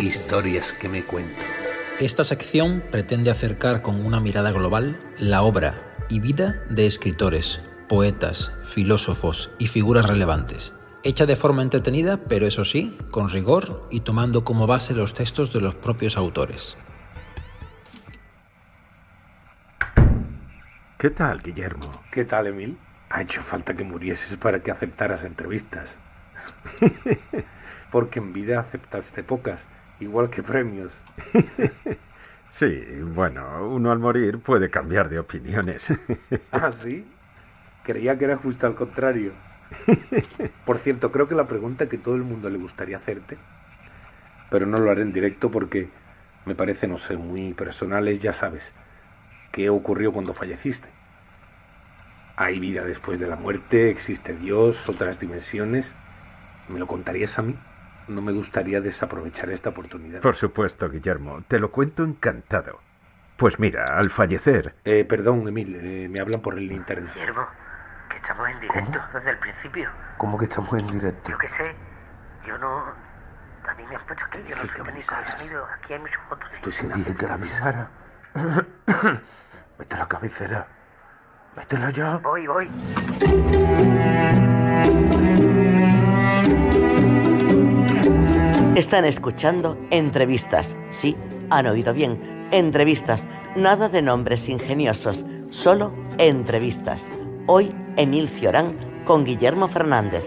Historias que me cuento. Esta sección pretende acercar con una mirada global la obra y vida de escritores, poetas, filósofos y figuras relevantes, hecha de forma entretenida, pero eso sí, con rigor y tomando como base los textos de los propios autores. ¿Qué tal, Guillermo? ¿Qué tal, Emil? Ha hecho falta que murieses para que aceptaras entrevistas. Porque en vida aceptaste pocas, igual que premios. Sí, bueno, uno al morir puede cambiar de opiniones. ¿Ah, sí? Creía que era justo al contrario. Por cierto, creo que la pregunta que todo el mundo le gustaría hacerte, pero no lo haré en directo porque me parece, no sé, muy personal, es, ya sabes, ¿qué ocurrió cuando falleciste? ¿Hay vida después de la muerte? ¿Existe Dios? ¿Otras dimensiones? ¿Me lo contarías a mí? No me gustaría desaprovechar esta oportunidad. Por supuesto, Guillermo, te lo cuento encantado. Pues mira, al fallecer... Perdón, Emil, me hablan por el internet. Guillermo, que estamos en directo desde el principio. ¿Cómo que estamos en directo? Yo qué sé, yo no... A mí me han puesto aquí, yo no soy técnico de sonido, aquí hay muchos botones. Pues si dije que la avisara. Vete a la cabecera. Métela ya. Voy. Están escuchando entrevistas. Sí, han oído bien. Entrevistas. Nada de nombres ingeniosos. Solo entrevistas. Hoy, Emil Cioran con Guillermo Fernández.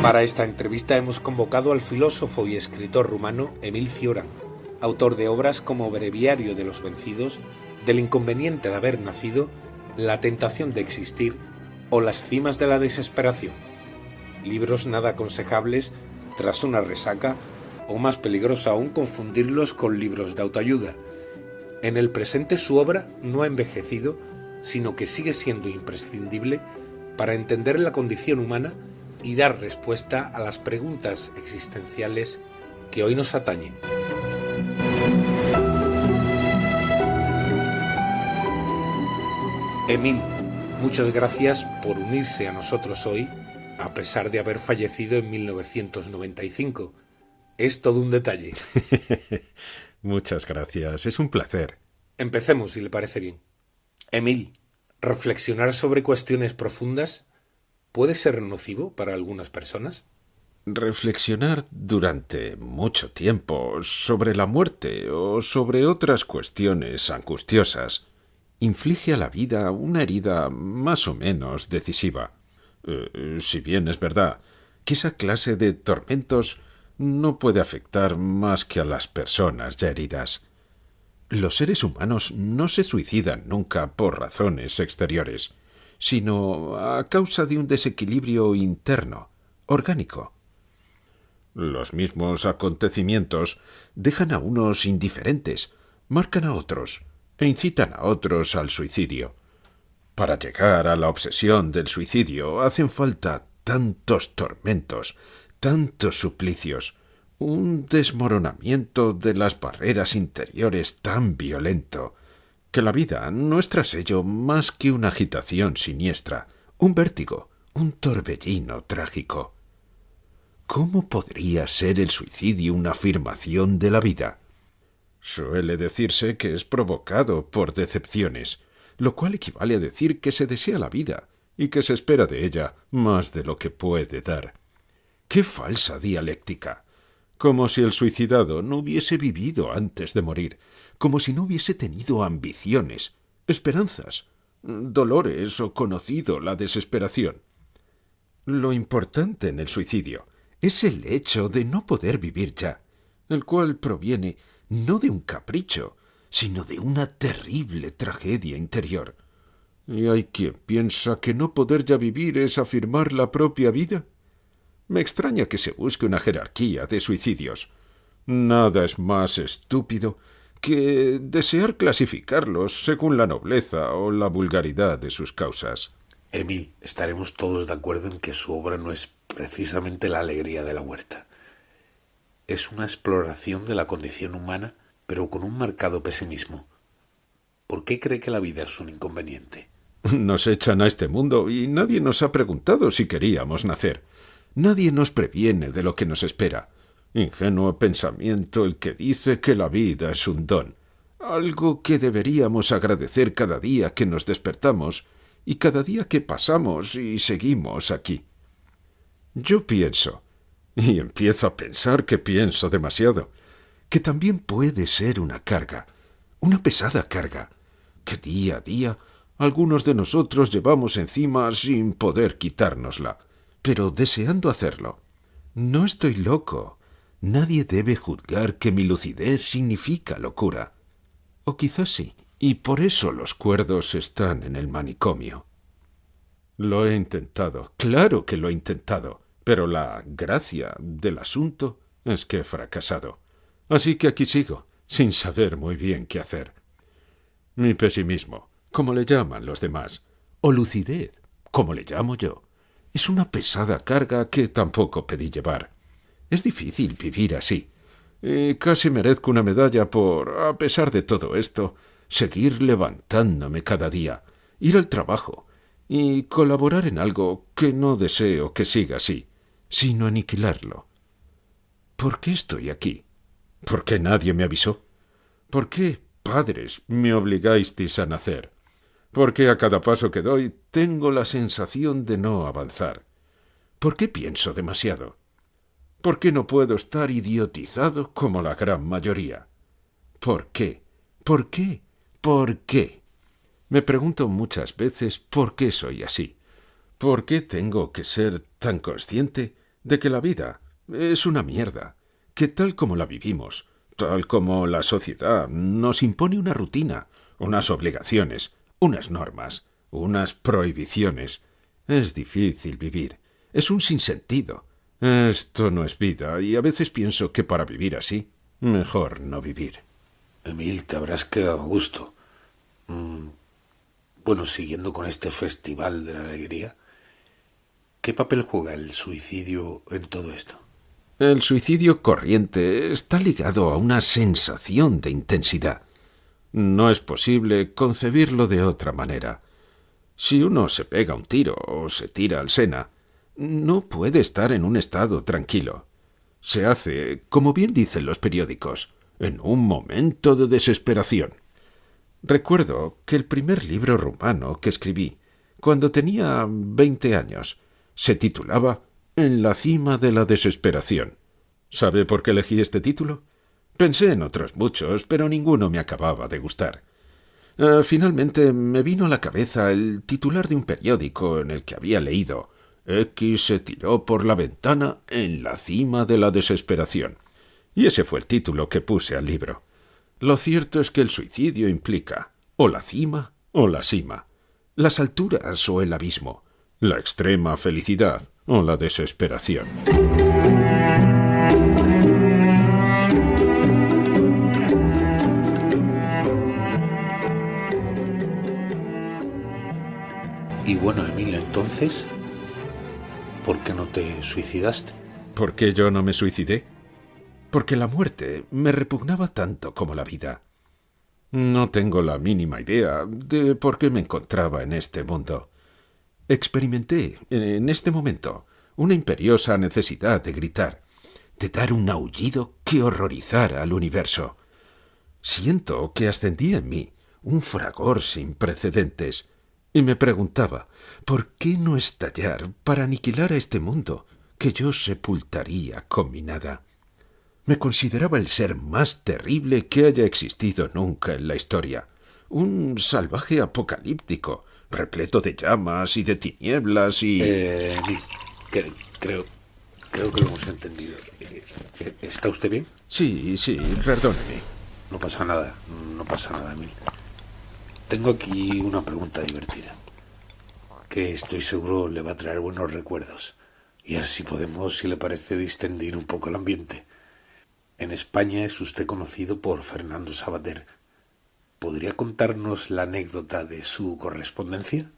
Para esta entrevista hemos convocado al filósofo y escritor rumano Emil Cioran, autor de obras como Breviario de los vencidos, Del inconveniente de haber nacido, La tentación de existir o Las cimas de la desesperación. Libros nada aconsejables tras una resaca o, más peligroso aún, confundirlos con libros de autoayuda. En el presente su obra no ha envejecido, sino que sigue siendo imprescindible para entender la condición humana y dar respuesta a las preguntas existenciales que hoy nos atañen. Emil, muchas gracias por unirse a nosotros hoy, a pesar de haber fallecido en 1995. Es todo un detalle. Muchas gracias, es un placer. Empecemos, si le parece bien. Emil, reflexionar sobre cuestiones profundas ¿puede ser nocivo para algunas personas? Reflexionar durante mucho tiempo sobre la muerte o sobre otras cuestiones angustiosas inflige a la vida una herida más o menos decisiva. Si bien es verdad que esa clase de tormentos no puede afectar más que a las personas ya heridas. Los seres humanos no se suicidan nunca por razones exteriores, sino a causa de un desequilibrio interno, orgánico. Los mismos acontecimientos dejan a unos indiferentes, marcan a otros e incitan a otros al suicidio. Para llegar a la obsesión del suicidio hacen falta tantos tormentos, tantos suplicios, un desmoronamiento de las barreras interiores tan violento, que la vida no es tras ello más que una agitación siniestra, un vértigo, un torbellino trágico. ¿Cómo podría ser el suicidio una afirmación de la vida? Suele decirse que es provocado por decepciones, lo cual equivale a decir que se desea la vida y que se espera de ella más de lo que puede dar. ¡Qué falsa dialéctica! Como si el suicidado no hubiese vivido antes de morir, como si no hubiese tenido ambiciones, esperanzas, dolores o conocido la desesperación. Lo importante en el suicidio es el hecho de no poder vivir ya, el cual proviene no de un capricho, sino de una terrible tragedia interior. ¿Y hay quien piensa que no poder ya vivir es afirmar la propia vida? Me extraña que se busque una jerarquía de suicidios. Nada es más estúpido que desear clasificarlos según la nobleza o la vulgaridad de sus causas. Emil, estaremos todos de acuerdo en que su obra no es precisamente la alegría de la huerta. Es una exploración de la condición humana, pero con un marcado pesimismo. ¿Por qué cree que la vida es un inconveniente? Nos echan a este mundo y nadie nos ha preguntado si queríamos nacer. Nadie nos previene de lo que nos espera. Ingenuo pensamiento el que dice que la vida es un don, algo que deberíamos agradecer cada día que nos despertamos y cada día que pasamos y seguimos aquí. Yo pienso, y empiezo a pensar que pienso demasiado, que también puede ser una carga, una pesada carga, que día a día algunos de nosotros llevamos encima sin poder quitárnosla, pero deseando hacerlo. No estoy loco. Nadie debe juzgar que mi lucidez significa locura. O quizás sí, y por eso los cuerdos están en el manicomio. Lo he intentado, claro que lo he intentado, pero la gracia del asunto es que he fracasado. Así que aquí sigo, sin saber muy bien qué hacer. Mi pesimismo, como le llaman los demás, o lucidez, como le llamo yo, es una pesada carga que tampoco pedí llevar. Es difícil vivir así. Casi merezco una medalla por, a pesar de todo esto, seguir levantándome cada día, ir al trabajo y colaborar en algo que no deseo que siga así, sino aniquilarlo. ¿Por qué estoy aquí? ¿Por qué nadie me avisó? ¿Por qué, padres, me obligasteis a nacer? ¿Por qué a cada paso que doy tengo la sensación de no avanzar? ¿Por qué pienso demasiado? ¿Por qué no puedo estar idiotizado como la gran mayoría? ¿Por qué? ¿Por qué? ¿Por qué? Me pregunto muchas veces por qué soy así. ¿Por qué tengo que ser tan consciente de que la vida es una mierda? Que tal como la vivimos, tal como la sociedad nos impone una rutina, unas obligaciones, unas normas, unas prohibiciones, es difícil vivir. Es un sinsentido. Esto no es vida, y a veces pienso que para vivir así, mejor no vivir. Emil, te habrás quedado a gusto. Bueno, siguiendo con este festival de la alegría, ¿qué papel juega el suicidio en todo esto? El suicidio corriente está ligado a una sensación de intensidad. No es posible concebirlo de otra manera. Si uno se pega un tiro o se tira al Sena, no puede estar en un estado tranquilo. Se hace, como bien dicen los periódicos, en un momento de desesperación. Recuerdo que el primer libro rumano que escribí, cuando tenía 20 años, se titulaba En la cima de la desesperación. ¿Sabe por qué elegí este título? Pensé en otros muchos, pero ninguno me acababa de gustar. Finalmente me vino a la cabeza el titular de un periódico en el que había leído X se tiró por la ventana en la cima de la desesperación. Y ese fue el título que puse al libro. Lo cierto es que el suicidio implica o la cima o la cima, las alturas o el abismo, la extrema felicidad o la desesperación. Y bueno, Emilio, entonces, ¿por qué no te suicidaste? ¿Por qué yo no me suicidé? Porque la muerte me repugnaba tanto como la vida. No tengo la mínima idea de por qué me encontraba en este mundo. Experimenté, en este momento, una imperiosa necesidad de gritar, de dar un aullido que horrorizara al universo. Siento que ascendía en mí un fragor sin precedentes, y me preguntaba, ¿por qué no estallar para aniquilar a este mundo que yo sepultaría con mi nada? Me consideraba el ser más terrible que haya existido nunca en la historia, un salvaje apocalíptico, repleto de llamas y de tinieblas y... Creo que lo hemos entendido. ¿Está usted bien? Sí, perdóneme. No pasa nada, Emil. Tengo aquí una pregunta divertida, que estoy seguro le va a traer buenos recuerdos, y así podemos, si le parece, distendir un poco el ambiente. En España es usted conocido por Fernando Savater. ¿Podría contarnos la anécdota de su correspondencia?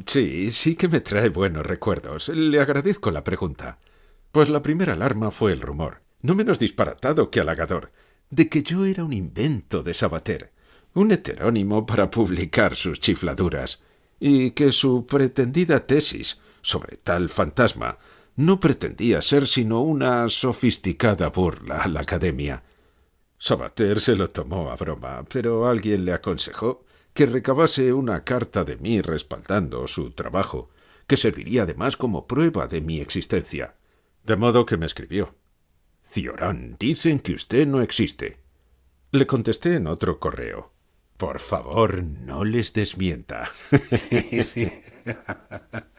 Sí que me trae buenos recuerdos. Le agradezco la pregunta. Pues la primera alarma fue el rumor, no menos disparatado que halagador, de que yo era un invento de Savater, un heterónimo para publicar sus chifladuras. y que su pretendida tesis sobre tal fantasma no pretendía ser sino una sofisticada burla a la Academia. Sabater se lo tomó a broma, pero alguien le aconsejó que recabase una carta de mí respaldando su trabajo, que serviría además como prueba de mi existencia. De modo que me escribió: «Cioran, dicen que usted no existe». Le contesté en otro correo: «Por favor, no les desmienta». Sí.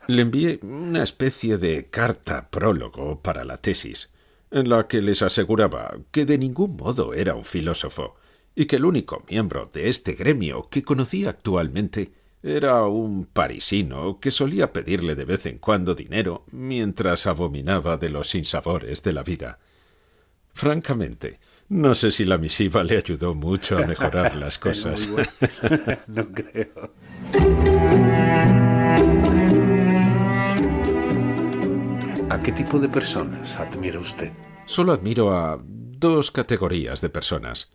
Le envié una especie de carta prólogo para la tesis, en la que les aseguraba que de ningún modo era un filósofo, y que el único miembro de este gremio que conocía actualmente era un parisino que solía pedirle de vez en cuando dinero mientras abominaba de los sinsabores de la vida. Francamente, no sé si la misiva le ayudó mucho a mejorar las cosas. Muy bueno. No creo. ¿A qué tipo de personas admira usted? Solo admiro a dos categorías de personas: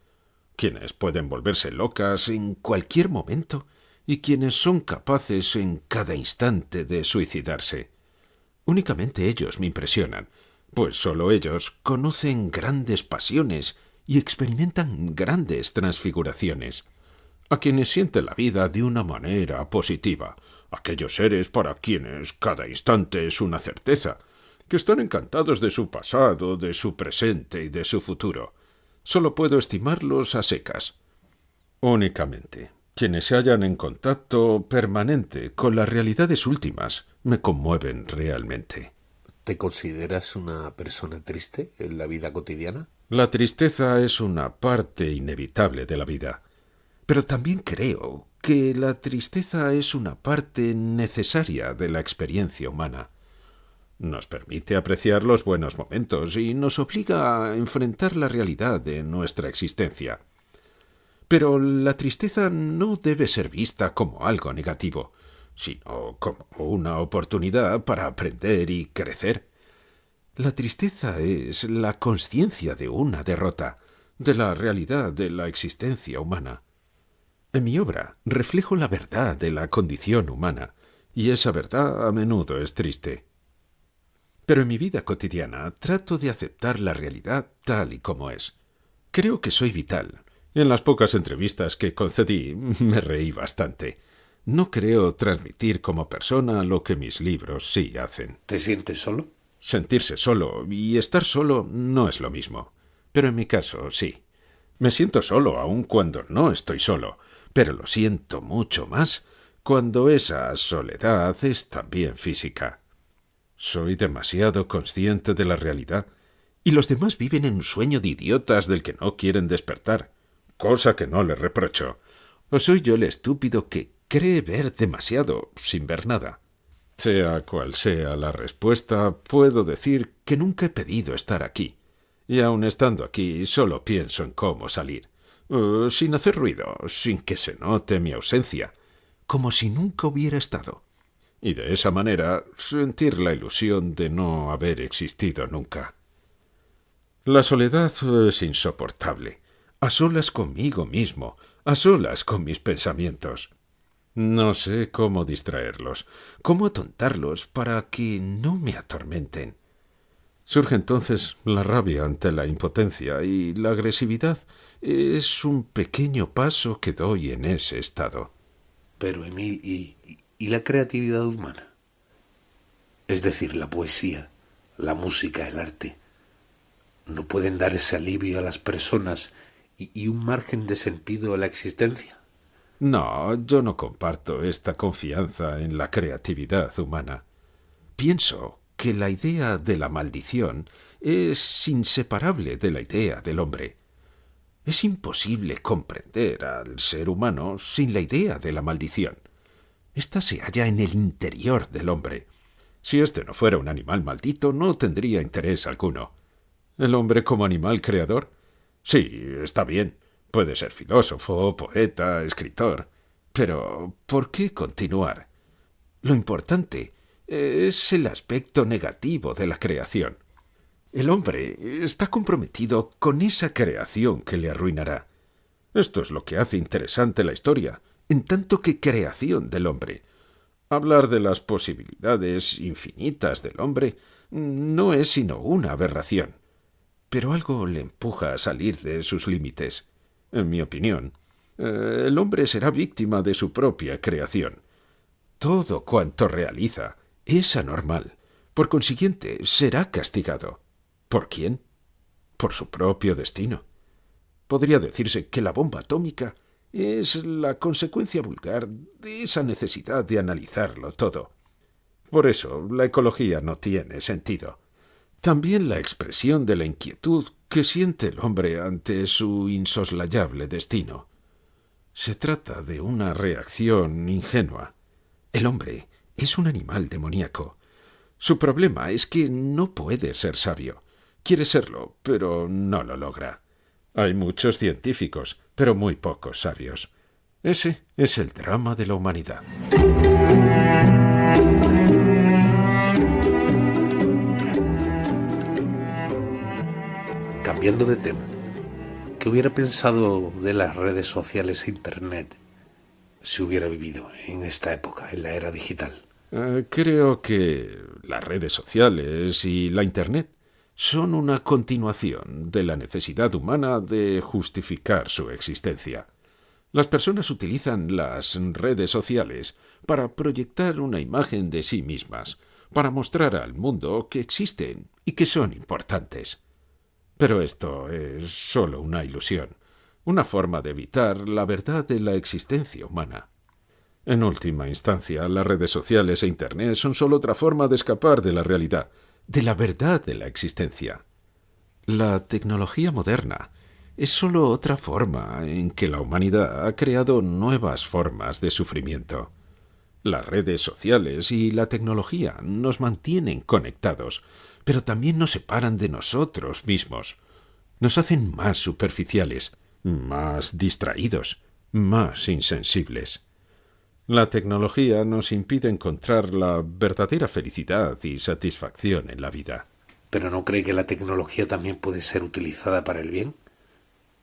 quienes pueden volverse locas en cualquier momento y quienes son capaces en cada instante de suicidarse. Únicamente ellos me impresionan, pues solo ellos conocen grandes pasiones y experimentan grandes transfiguraciones. A quienes sienten la vida de una manera positiva, aquellos seres para quienes cada instante es una certeza, que están encantados de su pasado, de su presente y de su futuro. Solo puedo estimarlos a secas. Únicamente quienes se hallan en contacto permanente con las realidades últimas me conmueven realmente. ¿Te consideras una persona triste en la vida cotidiana? La tristeza es una parte inevitable de la vida, pero también creo que la tristeza es una parte necesaria de la experiencia humana. Nos permite apreciar los buenos momentos y nos obliga a enfrentar la realidad de nuestra existencia. Pero la tristeza no debe ser vista como algo negativo, sino como una oportunidad para aprender y crecer. La tristeza es la consciencia de una derrota, de la realidad de la existencia humana. En mi obra reflejo la verdad de la condición humana, y esa verdad a menudo es triste. Pero en mi vida cotidiana trato de aceptar la realidad tal y como es. Creo que soy vital. En las pocas entrevistas que concedí me reí bastante. No creo transmitir como persona lo que mis libros sí hacen. ¿Te sientes solo? Sentirse solo y estar solo no es lo mismo. Pero en mi caso, sí. Me siento solo aun cuando no estoy solo, pero lo siento mucho más cuando esa soledad es también física. Soy demasiado consciente de la realidad, y los demás viven en un sueño de idiotas del que no quieren despertar, cosa que no les reprocho. ¿O soy yo el estúpido que cree ver demasiado sin ver nada? Sea cual sea la respuesta, puedo decir que nunca he pedido estar aquí, y aun estando aquí solo pienso en cómo salir, sin hacer ruido, sin que se note mi ausencia, como si nunca hubiera estado. Y de esa manera sentir la ilusión de no haber existido nunca. La soledad es insoportable, a solas conmigo mismo, a solas con mis pensamientos. No sé cómo distraerlos, cómo atontarlos para que no me atormenten. Surge entonces la rabia ante la impotencia, y la agresividad es un pequeño paso que doy en ese estado. Pero, Emil, ¿y la creatividad humana? Es decir, la poesía, la música, el arte. ¿No pueden dar ese alivio a las personas y un margen de sentido a la existencia? No, yo no comparto esta confianza en la creatividad humana. Pienso que la idea de la maldición es inseparable de la idea del hombre. Es imposible comprender al ser humano sin la idea de la maldición. Esta se halla en el interior del hombre. Si éste no fuera un animal maldito, no tendría interés alguno. ¿El hombre como animal creador? Sí, está bien. Puede ser filósofo, poeta, escritor. Pero, ¿por qué continuar? Lo importante es el aspecto negativo de la creación. El hombre está comprometido con esa creación que le arruinará. Esto es lo que hace interesante la historia, en tanto que creación del hombre. Hablar de las posibilidades infinitas del hombre no es sino una aberración, pero algo le empuja a salir de sus límites. En mi opinión, el hombre será víctima de su propia creación. Todo cuanto realiza es anormal. Por consiguiente, será castigado. ¿Por quién? Por su propio destino. Podría decirse que la bomba atómica es la consecuencia vulgar de esa necesidad de analizarlo todo. Por eso, la ecología no tiene sentido. También la expresión de la inquietud que siente el hombre ante su insoslayable destino. Se trata de una reacción ingenua. El hombre es un animal demoníaco. Su problema es que no puede ser sabio. Quiere serlo, pero no lo logra. Hay muchos científicos, pero muy pocos sabios. Ese es el drama de la humanidad. Cambiando de tema, ¿qué hubiera pensado de las redes sociales e Internet si hubiera vivido en esta época, en la era digital? Creo que las redes sociales y la Internet son una continuación de la necesidad humana de justificar su existencia. Las personas utilizan las redes sociales para proyectar una imagen de sí mismas, para mostrar al mundo que existen y que son importantes. Pero esto es solo una ilusión, una forma de evitar la verdad de la existencia humana. En última instancia, las redes sociales e Internet son solo otra forma de escapar de la realidad, de la verdad de la existencia. La tecnología moderna es solo otra forma en que la humanidad ha creado nuevas formas de sufrimiento. Las redes sociales y la tecnología nos mantienen conectados, pero también nos separan de nosotros mismos. Nos hacen más superficiales, más distraídos, más insensibles. La tecnología nos impide encontrar la verdadera felicidad y satisfacción en la vida. ¿Pero no cree que la tecnología también puede ser utilizada para el bien?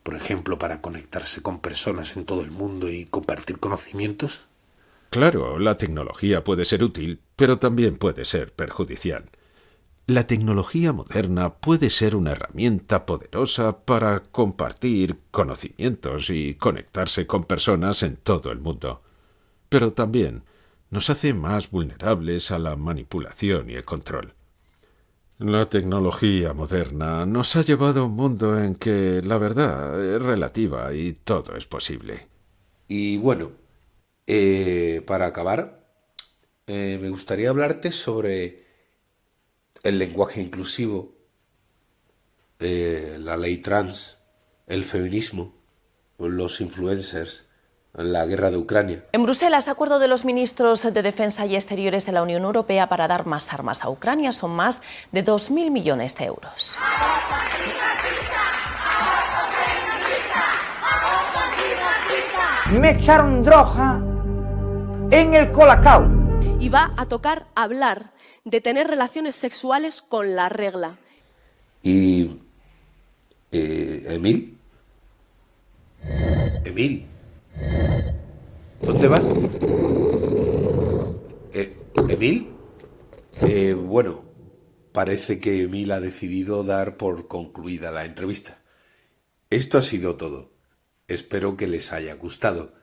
Por ejemplo, para conectarse con personas en todo el mundo y compartir conocimientos. Claro, la tecnología puede ser útil, pero también puede ser perjudicial. La tecnología moderna puede ser una herramienta poderosa para compartir conocimientos y conectarse con personas en todo el mundo. Pero también nos hace más vulnerables a la manipulación y el control. La tecnología moderna nos ha llevado a un mundo en que la verdad es relativa y todo es posible. Y bueno, para acabar, me gustaría hablarte sobre el lenguaje inclusivo, la ley trans, el feminismo, los influencers, la guerra de Ucrania. En Bruselas, acuerdo de los ministros de Defensa y Exteriores de la Unión Europea para dar más armas a Ucrania. Son más de 2.000 millones de euros. Me echaron droga en el colacao. Y va a tocar hablar de tener relaciones sexuales con la regla. Y... Emil, ¿dónde vas? ¿Emil? Bueno, parece que Emil ha decidido dar por concluida la entrevista. Esto ha sido todo. Espero que les haya gustado.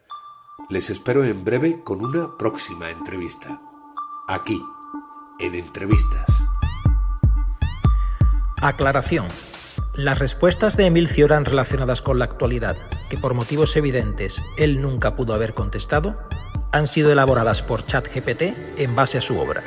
Les espero en breve con una próxima entrevista. Aquí, en Entrevistas. Aclaración. Las respuestas de Emil Cioran relacionadas con la actualidad, que por motivos evidentes él nunca pudo haber contestado, han sido elaboradas por ChatGPT en base a su obra.